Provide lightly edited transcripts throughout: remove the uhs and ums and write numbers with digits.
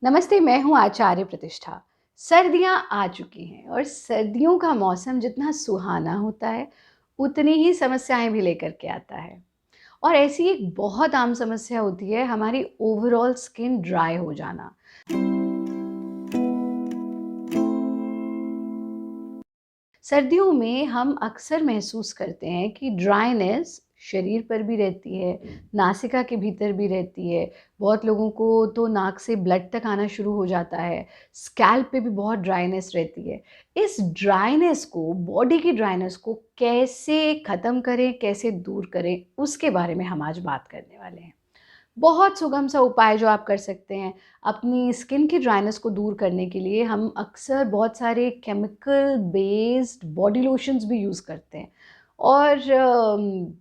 नमस्ते, मैं हूँ आचार्य प्रतिष्ठा। सर्दियाँ आ चुकी हैं और सर्दियों का मौसम जितना सुहाना होता है, उतनी ही समस्याएँ भी लेकर के आता है। और ऐसी एक बहुत आम समस्या होती है हमारी ओवरऑल स्किन ड्राई हो जाना। सर्दियों में हम अक्सर महसूस करते हैं कि ड्राइनेस शरीर पर भी रहती है, नासिका के भीतर भी रहती है। बहुत लोगों को तो नाक से ब्लड तक आना शुरू हो जाता है, स्कैल्प पे भी बहुत ड्राइनेस रहती है। इस ड्राइनेस को, बॉडी की ड्राइनेस को कैसे ख़त्म करें, कैसे दूर करें, उसके बारे में हम आज बात करने वाले हैं। बहुत सुगम सा उपाय जो आप कर सकते हैं अपनी स्किन की ड्राइनेस को दूर करने के लिए, हम अक्सर बहुत सारे केमिकल बेस्ड बॉडी लोशंस भी यूज़ करते हैं। और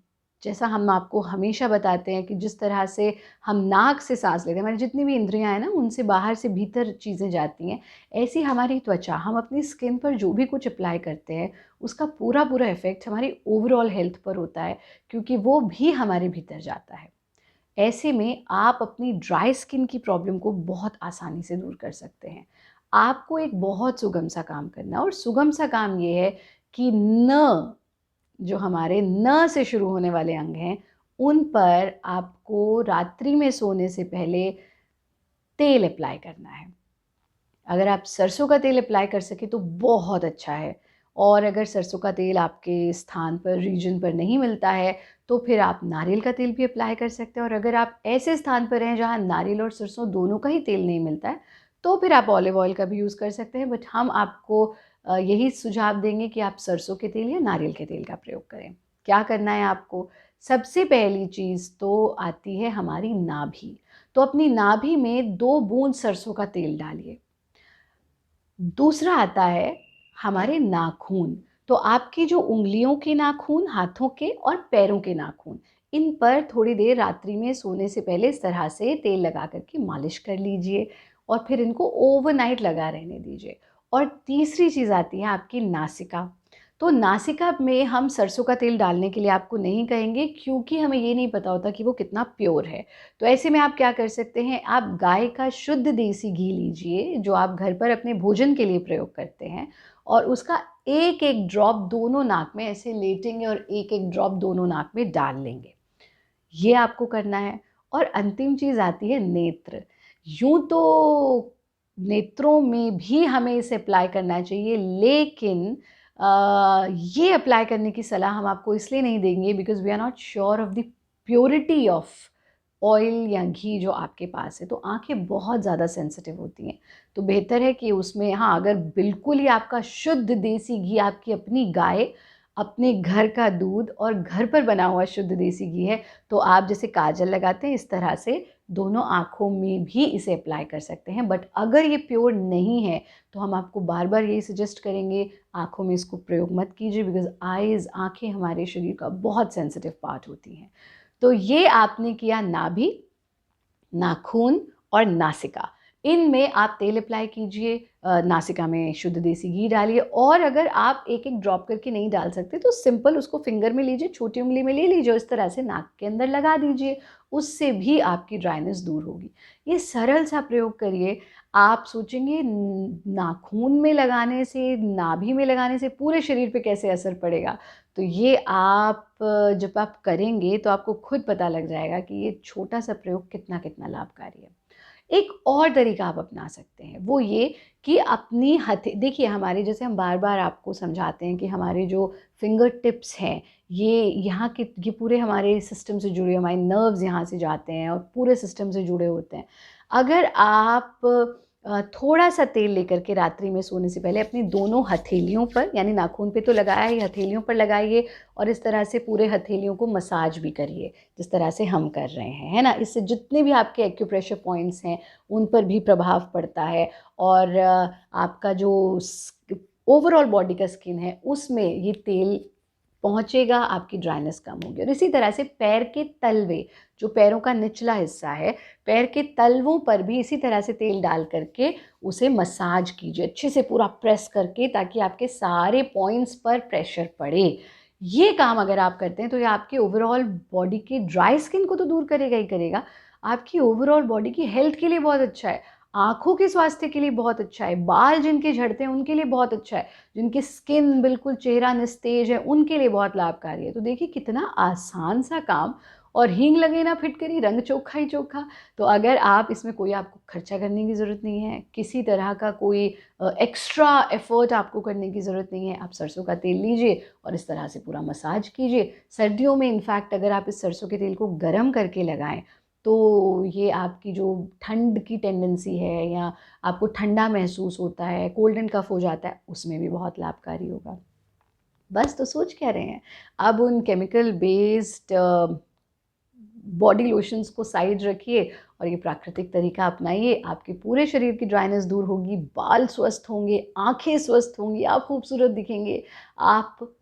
जैसा हम आपको हमेशा बताते हैं कि जिस तरह से हम नाक से सांस लेते हैं, हमारी जितनी भी इंद्रियां हैं ना, उनसे बाहर से भीतर चीज़ें जाती हैं। ऐसी हमारी त्वचा, हम अपनी स्किन पर जो भी कुछ अप्लाई करते हैं, उसका पूरा पूरा इफ़ेक्ट हमारी ओवरऑल हेल्थ पर होता है, क्योंकि वो भी हमारे भीतर जाता है। ऐसे में आप अपनी ड्राई स्किन की प्रॉब्लम को बहुत आसानी से दूर कर सकते हैं। आपको एक बहुत सुगम सा काम करना है, और सुगम सा काम ये है कि जो हमारे से शुरू होने वाले अंग हैं, उन पर आपको रात्रि में सोने से पहले तेल अप्लाई करना है। अगर आप सरसों का तेल अप्लाई कर सकें तो बहुत अच्छा है। और अगर सरसों का तेल आपके स्थान पर, रीजन पर नहीं मिलता है, तो फिर आप नारियल का तेल भी अप्लाई कर सकते हैं। और अगर आप ऐसे स्थान पर हैं जहाँ नारियल और सरसों दोनों का ही तेल नहीं मिलता है, तो फिर आप ऑलिव ऑयल का भी यूज़ कर सकते हैं। बट हम आपको यही सुझाव देंगे कि आप सरसों के तेल या नारियल के तेल का प्रयोग करें। क्या करना है आपको? सबसे पहली चीज़ तो आती है हमारी नाभि। तो अपनी नाभि में 2 बूंद सरसों का तेल डालिए। दूसरा आता है हमारे नाखून। तो आपकी जो उँगलियों के नाखून, हाथों के और पैरों के नाखून, इन पर थोड़ी देर रात्रि में सोने से पहले इस तरह से तेल लगा कर के मालिश कर लीजिए और फिर इनको ओवरनाइट लगा रहने दीजिए। और तीसरी चीज़ आती है आपकी नासिका। तो नासिका में हम सरसों का तेल डालने के लिए आपको नहीं कहेंगे, क्योंकि हमें ये नहीं पता होता कि वो कितना प्योर है। तो ऐसे में आप क्या कर सकते हैं, आप गाय का शुद्ध देसी घी लीजिए जो आप घर पर अपने भोजन के लिए प्रयोग करते हैं, और उसका एक एक ड्रॉप दोनों नाक में ऐसे लेटेंगे और एक एक ड्रॉप दोनों नाक में डाल लेंगे। ये आपको करना है। और अंतिम चीज़ आती है नेत्र। यूँ तो नेत्रों में भी हमें इसे अप्लाई करना चाहिए, लेकिन ये अप्लाई करने की सलाह हम आपको इसलिए नहीं देंगे because we are not sure of the purity of oil या घी जो आपके पास है। तो आँखें बहुत ज़्यादा सेंसिटिव होती हैं, तो बेहतर है कि उसमें, हाँ, अगर बिल्कुल ही आपका शुद्ध देसी घी, आपकी अपनी गाय, अपने घर का दूध और घर पर बना हुआ शुद्ध देसी घी है, तो आप जैसे काजल लगाते हैं इस तरह से दोनों आँखों में भी इसे अप्लाई कर सकते हैं। बट अगर ये प्योर नहीं है, तो हम आपको बार-बार यही सजेस्ट करेंगे, आँखों में इसको प्रयोग मत कीजिए, बिकॉज़ आइज़, आँखें हमारे शरीर का बहुत सेंसिटिव पार्ट होती हैं। तो ये आपने किया नाभि, नाखून और नासिका। इनमें आप तेल अप्लाई कीजिए, नासिका में शुद्ध देसी घी डालिए, और अगर आप एक-एक ड्रॉप करके नहीं डाल सकते तो सिंपल उसको फिंगर में लीजिए, छोटी उँगली में ले लीजिए और इस तरह से नाक के अंदर लगा दीजिए। उससे भी आपकी ड्राइनेस दूर होगी। ये सरल सा प्रयोग करिए। आप सोचेंगे नाखून में लगाने से, नाभि में लगाने से पूरे शरीर पे कैसे असर पड़ेगा। तो ये आप जब आप करेंगे तो आपको खुद पता लग जाएगा कि ये छोटा-सा प्रयोग कितना-कितना लाभकारी है। एक और तरीका आप अपना सकते हैं, वो ये कि अपनी देखिए, हमारे, जैसे हम बार-बार आपको समझाते हैं कि हमारे जो फिंगर टिप्स हैं, ये पूरे हमारे सिस्टम से जुड़े, हमारे नर्व्स यहाँ से जाते हैं और पूरे सिस्टम से जुड़े होते हैं। अगर आप थोड़ा-सा तेल लेकर के रात्रि में सोने से पहले अपनी दोनों हथेलियों पर, यानी नाखून पे तो लगाया ही, हथेलियों पर लगाइए और इस तरह से पूरे हथेलियों को मसाज भी करिए, जिस तरह से हम कर रहे हैं, है ना? इससे जितने भी आपके एक्यूप्रेशर पॉइंट्स हैं, उन पर भी प्रभाव पड़ता है, और आपका जो ओवरऑल बॉडी का स्किन है, उसमें ये तेल पहुँचेगा, आपकी ड्राइनेस कम होगी। और इसी तरह से पैर के तलवे, जो पैरों का निचला हिस्सा है, पैर के तलवों पर भी इसी तरह से तेल डाल करके उसे मसाज कीजिए, अच्छे से पूरा प्रेस करके, ताकि आपके सारे पॉइंट्स पर प्रेशर पड़े। ये काम अगर आप करते हैं तो ये आपके ओवरऑल बॉडी की ड्राई स्किन को तो दूर करेगा ही करेगा, आपकी ओवरऑल बॉडी की हेल्थ के लिए बहुत अच्छा है। आँखों के स्वास्थ्य के लिए बहुत अच्छा है, बाल जिनके झड़ते हैं उनके लिए बहुत अच्छा है, जिनकी स्किन बिल्कुल चेहरा निस्तेज है उनके लिए बहुत लाभकारी है। तो देखिए कितना आसान सा काम, और हींग लगे ना फिटकरी, रंग चोखा ही चोखा। तो अगर आप इसमें कोई आपको खर्चा करने की ज़रूरत नहीं है, किसी तरह का कोई एक्स्ट्रा एफ़र्ट आपको करने की ज़रूरत नहीं है। आप सरसों का तेल लीजिए और इस तरह से पूरा मसाज कीजिए। सर्दियों में इनफैक्ट अगर आप इस सरसों के तेल को गरम करके लगाएँ तो ये आपकी जो ठंड की टेंडेंसी है या आपको ठंडा महसूस होता है, कोल्ड एंड कफ हो जाता है, उसमें भी बहुत लाभकारी होगा। बस तो सोच क्या रहे हैं? अब उन केमिकल बेस्ड बॉडी लोशंस को साइड रखिए और ये प्राकृतिक तरीका अपनाइए। आपके पूरे शरीर की ड्राइनेस दूर होगी, बाल स्वस्थ होंगे, आँखें स्वस्थ होंगी, आप खूबसूरत दिखेंगे, आप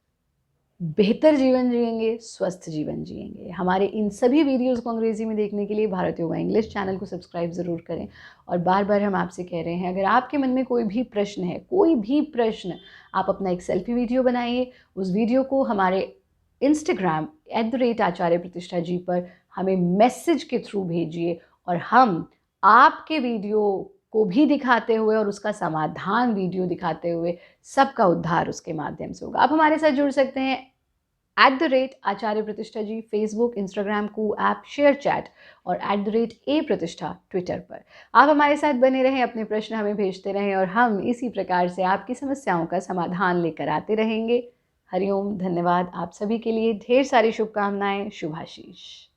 बेहतर जीवन जिएंगे, स्वस्थ जीवन जिएंगे। हमारे इन सभी वीडियोज़ को अंग्रेज़ी में देखने के लिए भारत योगा इंग्लिश चैनल को सब्सक्राइब ज़रूर करें। और बार-बार हम आपसे कह रहे हैं, अगर आपके मन में कोई भी प्रश्न है, कोई भी प्रश्न, आप अपना एक सेल्फी वीडियो बनाइए, उस वीडियो को हमारे इंस्टाग्राम @आचार्य प्रतिष्ठा जी पर हमें मैसेज के थ्रू भेजिए और हम आपके वीडियो को भी दिखाते हुए और उसका समाधान वीडियो दिखाते हुए सबका उद्धार उसके माध्यम से होगा। आप हमारे साथ जुड़ सकते हैं @आचार्य प्रतिष्ठा जी फेसबुक, इंस्टाग्राम, को ऐप, शेयर चैट और @a प्रतिष्ठा ट्विटर पर। आप हमारे साथ बने रहें, अपने प्रश्न हमें भेजते रहें और हम इसी प्रकार से आपकी समस्याओं का समाधान लेकर आते रहेंगे। हरिओम, धन्यवाद। आप सभी के लिए ढेर सारी शुभकामनाएं, शुभाशीष।